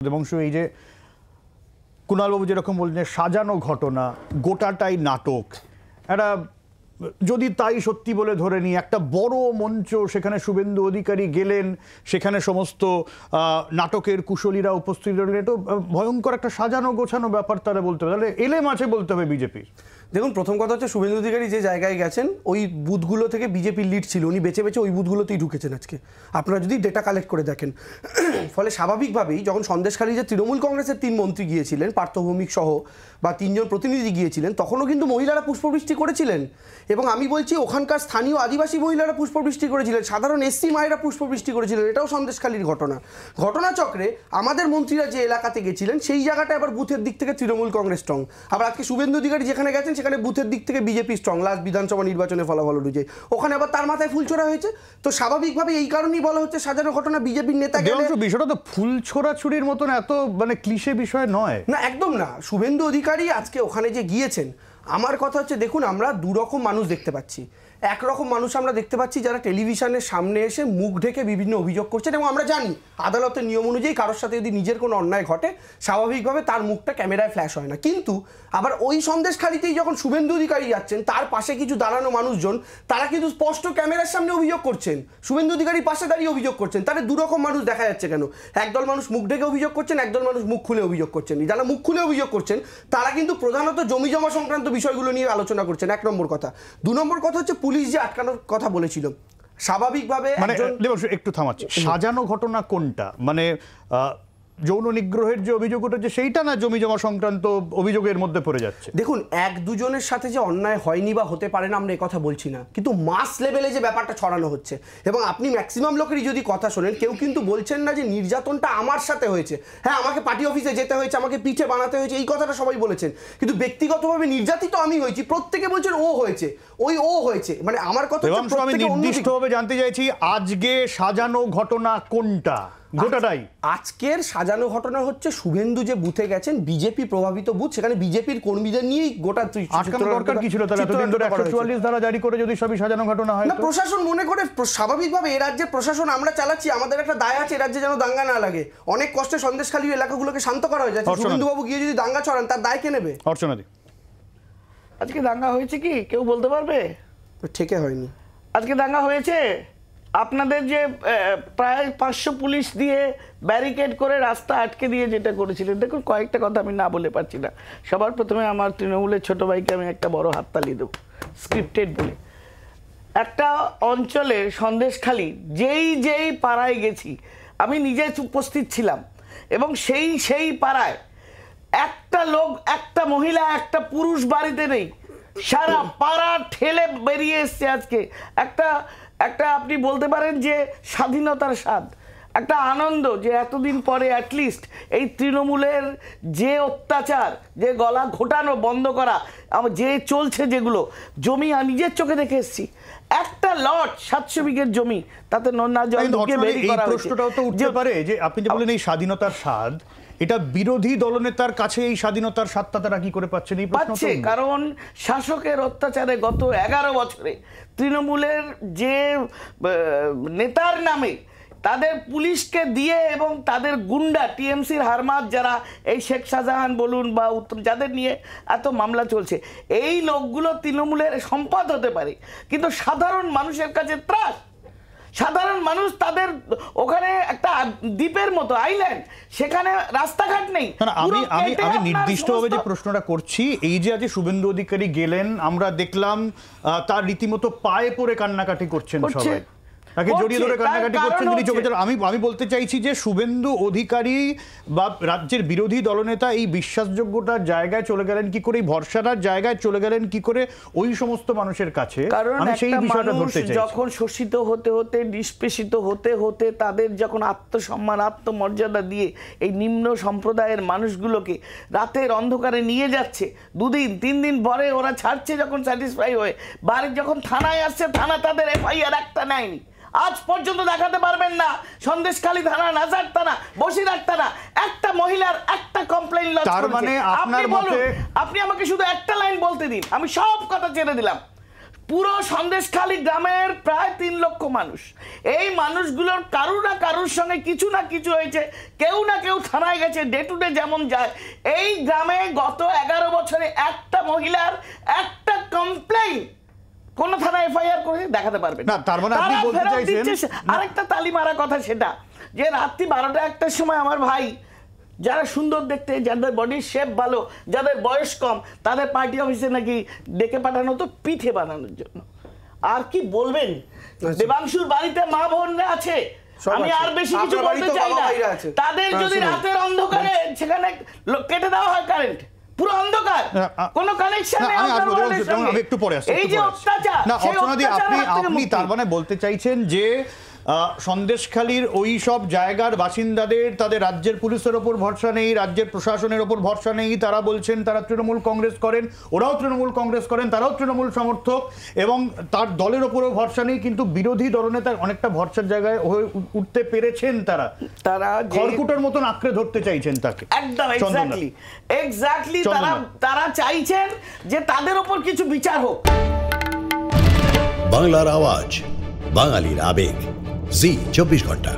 দেবাংশু, এই যে কুণালবাবু যেরকম বললেন সাজানো ঘটনা, গোটাটাই নাটক, একটা যদি তাই সত্যি বলে ধরে নিই, একটা বড় মঞ্চ, সেখানে শুভেন্দু অধিকারী গেলেন, সেখানে সমস্ত নাটকের কুশলীরা উপস্থিত রইলেন, এটা ভয়ঙ্কর একটা সাজানো গোছানো ব্যাপার তারা বলতে হবে। তাহলে এলে মাঝে বলতে হবে বিজেপির। দেখুন, প্রথম কথা হচ্ছে শুভেন্দু অধিকারী যে জায়গায় গেছেন ওই বুথগুলো থেকে বিজেপির লিড ছিল, উনি বেছে বেছে ওই বুথগুলোতেই ঢুকেছেন আজকে, আপনারা যদি ডেটা কালেক্ট করে দেখেন। ফলে স্বাভাবিকভাবেই যখন সন্দেশখালী যে তৃণমূল কংগ্রেসের 3 মন্ত্রী গিয়েছিলেন, পার্থভৌমিক সহ বা 3 জন প্রতিনিধি গিয়েছিলেন, তখনও কিন্তু মহিলারা পুষ্পবৃষ্টি করেছিলেন। এবং আমি বলছি ওখানকার স্থানীয় আদিবাসী মহিলারা পুষ্পবৃষ্টি করেছিলেন, সাধারণ এসসি মায়েরা পুষ্পবৃষ্টি করেছিলেন। এটাও সন্দেশখালীর ঘটনাচক্রে আমাদের মন্ত্রীরা যে এলাকাতে গেছিলেন সেই জায়গাটা আবার বুথের দিক থেকে তৃণমূল কংগ্রেস স্ট্রং। আবার আজকে শুভেন্দু অধিকারী যেখানে গেছেন সেখানে বুথের দিক থেকে বিজেপি স্ট্রং। লাস্ট বিধানসভা নির্বাচনে ফলাফল অনুযায়ী ওখানে আবার তার মাথায় ফুল ছোড়া হয়েছে। তো স্বাভাবিকভাবে এই কারণেই বলা হচ্ছে সাজানো ঘটনা। বিজেপির নেতা বিষয়টা তো ফুল ছোড়াছুড়ির মতন এত ক্লিশে বিষয় নয়, না একদম না। শুভেন্দু অধিকারী আজকে ওখানে যে গিয়েছেন, আমার কথা হচ্ছে দেখুন, আমরা দুরকম মানুষ দেখতে পাচ্ছি। একরকম মানুষ আমরা দেখতে পাচ্ছি যারা টেলিভিশনের সামনে এসে মুখ ঢেকে বিভিন্ন অভিযোগ করছেন, এবং আমরা জানি আদালতের নিয়ম অনুযায়ী কারোর সাথে যদি নিজের কোনো অন্যায় ঘটে স্বাভাবিকভাবে তার মুখটা ক্যামেরায় ফ্ল্যাশ হয় না। কিন্তু আবার ওই সন্দেশখালীতেই যখন শুভেন্দু অধিকারী যাচ্ছেন, তার পাশে কিছু দাঁড়ানো মানুষজন তারা কিন্তু স্পষ্ট ক্যামেরার সামনে অভিযোগ করছেন, শুভেন্দু অধিকারীর পাশে দাঁড়িয়ে অভিযোগ করছেন। তাহলে দুরকম মানুষ দেখা যাচ্ছে কেন? একদল মানুষ মুখ ঢেকে অভিযোগ করছেন, একদল মানুষ মুখ খুলে অভিযোগ করছেন। যারা মুখ খুলে অভিযোগ করছেন তারা কিন্তু প্রধানত জমি জমা সংক্রান্ত বিষয়গুলো নিয়ে আলোচনা করছেন, 1 নম্বর কথা। 2 নম্বর কথা হচ্ছে পুলিশ যে আটকানোর কথা বলেছিল, স্বাভাবিকভাবে একটু থামাচ্ছি, সাজানো ঘটনা কোনটা? যৌন নিগ্রহের যে অভিযোগ উঠেছে সেইটা, না জমি জমা সংক্রান্ত অভিযোগের মধ্যে পড়ে যাচ্ছে? দেখুন, 1-2 জনের সাথে যে অন্যায় হয়নি বা হতে পারে না আমরা এই কথা বলছি না, কিন্তু মাস লেভেলে যে ব্যাপারটা ছড়ানো হচ্ছে, এবং আপনি ম্যাক্সিমাম লোকেরই যদি কথা শোনেন, কেউ কিন্তু বলছেন না যে নির্যাতনটা আমার সাথে হয়েছে। হ্যাঁ, আমাকে পার্টি অফিসে যেতে হয়েছে, আমাকে পিঠে বানাতে হয়েছে, এই কথাটা সবাই বলেছেন, কিন্তু ব্যক্তিগতভাবে নির্যাতিত আমি হয়েছি। প্রত্যেকে বলছেন ও হয়েছে, ও হয়েছে। আমার কথা আমি নির্দিষ্টভাবে জানতে চাইছি আজকে সাজানো ঘটনা কোনটা? গোটাটাই আজকের সাজানো ঘটনা হচ্ছে শুভেন্দু যে বুথে গেছেন, বিজেপি প্রভাবিত বুথ, সেখানে বিজেপির কর্মীদের নিয়েই গোটা দরকার কি ছিল? এতদিন ধরে 144 ধারা জারি করে যদি সবই সাজানো ঘটনা হয় না, প্রশাসন মনে করে স্বাভাবিকভাবে এ রাজ্যের প্রশাসন আমরা চালাচ্ছি, আমাদের একটা দায় আছে এ রাজ্যে যেন দাঙ্গা না লাগে। অনেক কষ্টে সন্দেশখালী এলাকাগুলোকে শান্ত করা হয়ে যাচ্ছে, শুভেন্দু বাবু গিয়ে যদি দাঙ্গা ছড়ান তার দায় কে নেবে? অর্চনাদি, আজকে দাঙ্গা হয়েছে কি কেউ বলতে পারবে? ঠিকই হয়নি। আজকে দাঙ্গা হয়েছে আপনাদের যে প্রায় 500 পুলিশ দিয়ে ব্যারিকেড করে রাস্তা আটকে দিয়ে যেটা করেছিলেন। দেখুন, কয়েকটা কথা আমি না বলে পারছি না। সবার প্রথমে আমার তৃণমূলের ছোট ভাইকে আমি একটা বড় হাততালি দেব, স্ক্রিপ্টেড বলে। একটা অঞ্চলে সন্দেশখালী যেই পাড়ায় গেছি, আমি নিজে উপস্থিত ছিলাম, এবং সেই পাড়ায় একটা লোক, একটা মহিলা, একটা পুরুষ বাড়িতে নেই, সারা পাড়া ঠেলে বেরিয়ে এসছে। আজকে একটা আপনি বলতে পারেন যে স্বাধীনতার স্বাদ, একটা আনন্দ যে এতদিন পরে অ্যাটলিস্ট এই তৃণমূলের যে অত্যাচার, যে গলা ঘোটানো বন্ধ করা যে চলছে, যেগুলো জমি আমি নিজের চোখে দেখে এসেছি। একটা লট 700 বিঘের জমি, তাতে নন্না জল ঢুকে বেরি করা হয়েছে। প্রশ্নটাও তো উঠতে পারে যে আপনি যে বলেন এই স্বাধীনতার স্বাদ, এটা বিরোধী দলনেতার কাছে এই স্বাধীনতার স্বাদটা তারা কি করে পাচ্ছেন? এই প্রশ্ন পাচ্ছে কারণ শাসকের অত্যাচারে গত 11 বছরে তৃণমূলের যে নেতার নামে তাদের পুলিশকে দিয়ে এবং তাদের গুন্ডা টিএমসির হারমাত যারা, এই শেখ শাহজাহান বলুন বা যাদের নিয়ে এত মামলা চলছে, এই লোকগুলো তৃণমূলের সম্পদ হতে পারে, কিন্তু সাধারণ মানুষের কাছে ত্রাস। সাধারণ মানুষ, তাদের ওখানে একটা দ্বীপের মতো আইল্যান্ড, সেখানে রাস্তাঘাট নেই। আমি নির্দিষ্টভাবে যে প্রশ্নটা করছি, এই যে আজ শুভেন্দু অধিকারী গেলেন, আমরা দেখলাম তার রীতিমতো পায়ে পড়ে কান্নাকাটি করছেন সবাই, তাকে জড়িয়ে ধরে কান্নাকাটি করছেন তিনি চোখে। আমি বলতে চাইছি যে শুভেন্দু অধিকারী বা রাজ্যের বিরোধী দলনেতা এই বিশ্বাসযোগ্যতার জায়গায় চলে গেলেন কি করে, এই ভরসার জায়গায় চলে গেলেন কি করে ওই সমস্ত মানুষের কাছে? আমি সেই বিষয়টা ধরতে চাই। যখন শোষিত হতে হতে, নিষ্পেষিত হতে হতে, তাদের যখন আত্মসম্মান, আত্মমর্যাদা দিয়ে এই নিম্ন সম্প্রদায়ের মানুষগুলোকে রাতের অন্ধকারে নিয়ে যাচ্ছে, 2 দিন 3 দিন পরে ওরা ছাড়ছে যখন স্যাটিসফাই হয়ে, বাড়ি যখন থানায় আসছে, থানা তাদের FIR একটা নেয়নি। আজ পর্যন্ত দেখাতে পারবেন না সন্দেশখালী থানা, নাজার থানা, বসিরহাট থানা একটা মহিলার একটা কমপ্লেইন লজ করেছে। আপনি বলুন, আপনি আমাকে শুধু একটা লাইন বলতে দিন, আমি সব কথা ছেড়ে দিলাম। পুরো সন্দেশখালী গ্রামের প্রায় 3 লক্ষ মানুষ, এই মানুষগুলোর কারু না কারুর সঙ্গে কিছু না কিছু হয়েছে, কেউ না কেউ থানায় গেছে, ডে টু ডে যেমন যায়। এই গ্রামে গত 11 বছরে একটা মহিলার একটা কমপ্লেইন কোন থানায় এফআইআর করে দেখাতে পারবে না। তার মানে আপনি বলতে চাইছেন আরেকটা তালি মারা কথা, সেটা যে রাত্রি 12টা-1টার সময় আমার ভাই যারা সুন্দর দেখতে, যাদের বডির শেপ ভালো, যাদের বয়স কম, তাদের পার্টি অফিসে নাকি ডেকে পাঠানো তো পিঠে বানানোর জন্য। আর কি বলবেন, দেবাংশুর বাড়িতে মা বোনরা আছে, আমি আর বেশি কিছু বলতে চাই না। তাদের যদি রাতের অন্ধকারে সেখানে কেটে দেওয়া হয় কারেন্ট, পুরো অন্ধকার, কোনো কানেকশন নেই, আমি একটু পরে আসছি। এই যে অত্যাচার, না অর্চনাদি, আপনি তার মানে বলতে চাইছেন যে সন্দেশখালীর ওই সব জায়গার বাসিন্দাদের তাদের রাজ্যের পুলিশের ওপর ভরসা নেই, রাজ্যের প্রশাসনের ওপর ভরসা নেই, তারা বলছেন তারা তৃণমূল কংগ্রেস করেন, ওরাও তৃণমূল কংগ্রেস করেন, তারাও তৃণমূল সমর্থক, এবং তার দলের ওপরও ভরসা নেই, কিন্তু বিরোধী দলনেতার অনেকটা ভরসার জায়গায় হয়ে উঠতে পেরেছেন তারা খড়কুটোর মতন আঁকড়ে ধরতে চাইছেন তাকে। একদম এক্স্যাক্টলি তারা চাইছেন যে তাদের ওপর কিছু বিচার হোক। বাংলার আওয়াজ, বাঙালির আবেগ, জি 24 ঘন্টা।